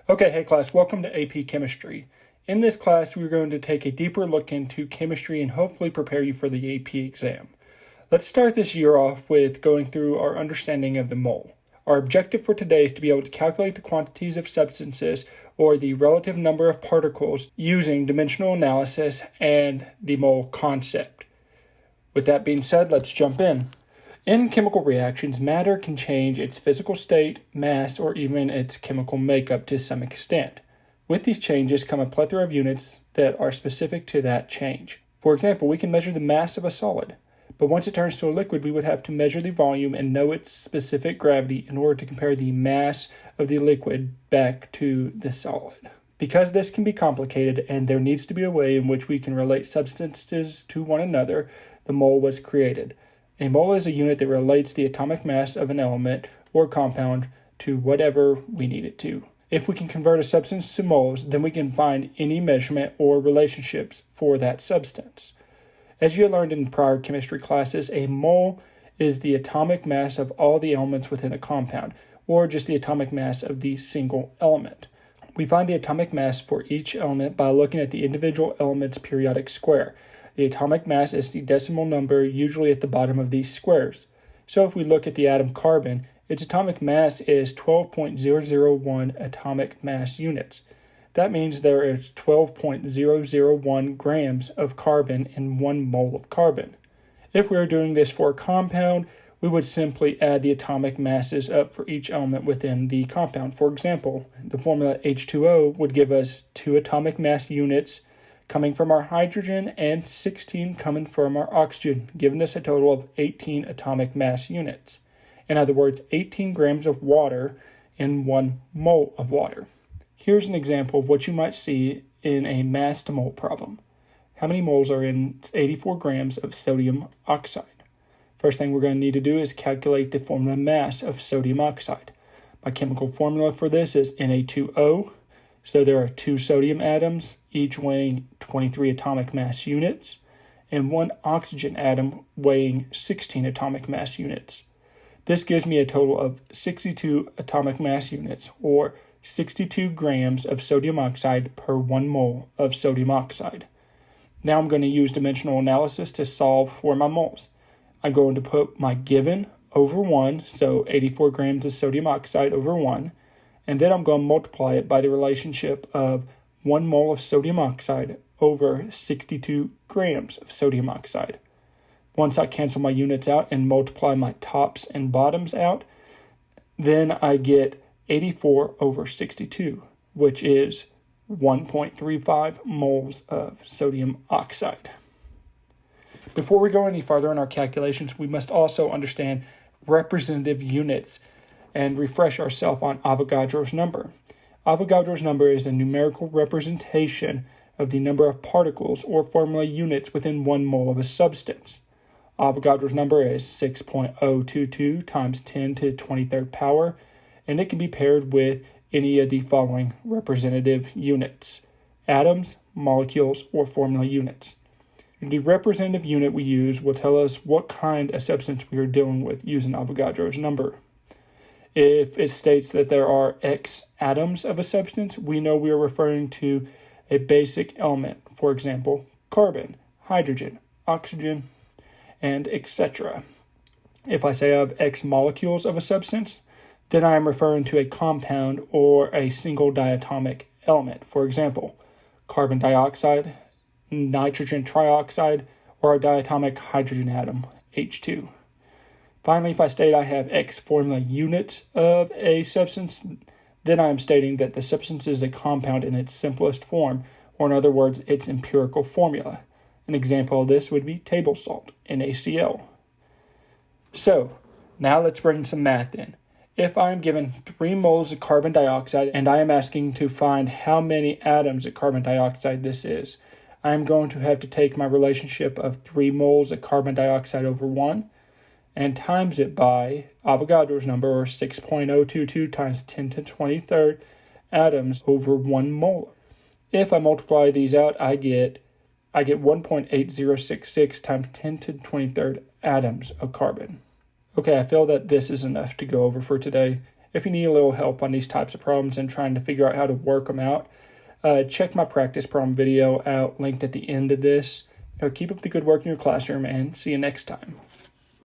Okay, hey class, welcome to AP Chemistry. In this class, we're going to take a deeper look into chemistry and hopefully prepare you for the AP exam. Let's start this year off with going through our understanding of the mole. Our objective for today is to be able to calculate the quantities of substances or the relative number of particles using dimensional analysis and the mole concept. With that being said, let's jump in. In chemical reactions, matter can change its physical state, mass, or even its chemical makeup to some extent. With these changes come a plethora of units that are specific to that change. For example, we can measure the mass of a solid, but once it turns to a liquid, we would have to measure the volume and know its specific gravity in order to compare the mass of the liquid back to the solid. Because this can be complicated and there needs to be a way in which we can relate substances to one another, the mole was created. A mole is a unit that relates the atomic mass of an element or compound to whatever we need it to. If we can convert a substance to moles, then we can find any measurement or relationships for that substance. As you learned in prior chemistry classes, a mole is the atomic mass of all the elements within a compound, or just the atomic mass of the single element. We find the atomic mass for each element by looking at the individual element's periodic square. The atomic mass is the decimal number usually at the bottom of these squares. So if we look at the atom carbon, its atomic mass is 12.001 atomic mass units. That means there is 12.001 grams of carbon in 1 mole of carbon. If we were doing this for a compound, we would simply add the atomic masses up for each element within the compound. For example, the formula H2O would give us 2 atomic mass units coming from our hydrogen and 16 coming from our oxygen, giving us a total of 18 atomic mass units. In other words, 18 grams of water in 1 mole of water. Here's an example of what you might see in a mass to mole problem. How many moles are in 84 grams of sodium oxide? First thing we're going to need to do is calculate the formula mass of sodium oxide. My chemical formula for this is Na2O. So there are 2 sodium atoms, each weighing 23 atomic mass units, and 1 oxygen atom weighing 16 atomic mass units. This gives me a total of 62 atomic mass units, or 62 grams of sodium oxide per 1 mole of sodium oxide. Now I'm going to use dimensional analysis to solve for my moles. I'm going to put my given over 1, so 84 grams of sodium oxide over 1, and then I'm going to multiply it by the relationship of 1 mole of sodium oxide over 62 grams of sodium oxide. Once I cancel my units out and multiply my tops and bottoms out, then I get 84 over 62, which is 1.35 moles of sodium oxide. Before we go any further in our calculations, we must also understand representative units and refresh ourselves on Avogadro's number. Avogadro's number is a numerical representation of the number of particles or formula units within 1 mole of a substance. Avogadro's number is 6.022 times 10 to the 23rd power, and it can be paired with any of the following representative units: atoms, molecules, or formula units. The representative unit we use will tell us what kind of substance we are dealing with using Avogadro's number. If it states that there are X atoms of a substance, we know we are referring to a basic element, for example, carbon, hydrogen, oxygen, and etc. If I say I have X molecules of a substance, then I am referring to a compound or a single diatomic element, for example, carbon dioxide, nitrogen trioxide, or a diatomic hydrogen atom, H2. Finally, if I state I have X formula units of a substance, then I am stating that the substance is a compound in its simplest form, or in other words, its empirical formula. An example of this would be table salt, NaCl. So, now let's bring some math in. If I am given 3 moles of carbon dioxide and I am asking to find how many atoms of carbon dioxide this is, I am going to have to take my relationship of 3 moles of carbon dioxide over 1 and times it by Avogadro's number, or 6.022 times 10 to the 23rd atoms over 1 mole. If I multiply these out, I get 1.8066 times 10 to the 23rd atoms of carbon. Okay, I feel that this is enough to go over for today. if you need a little help on these types of problems and trying to figure out how to work them out, check my practice problem video out linked at the end of this. Keep up the good work in your classroom, and see you next time.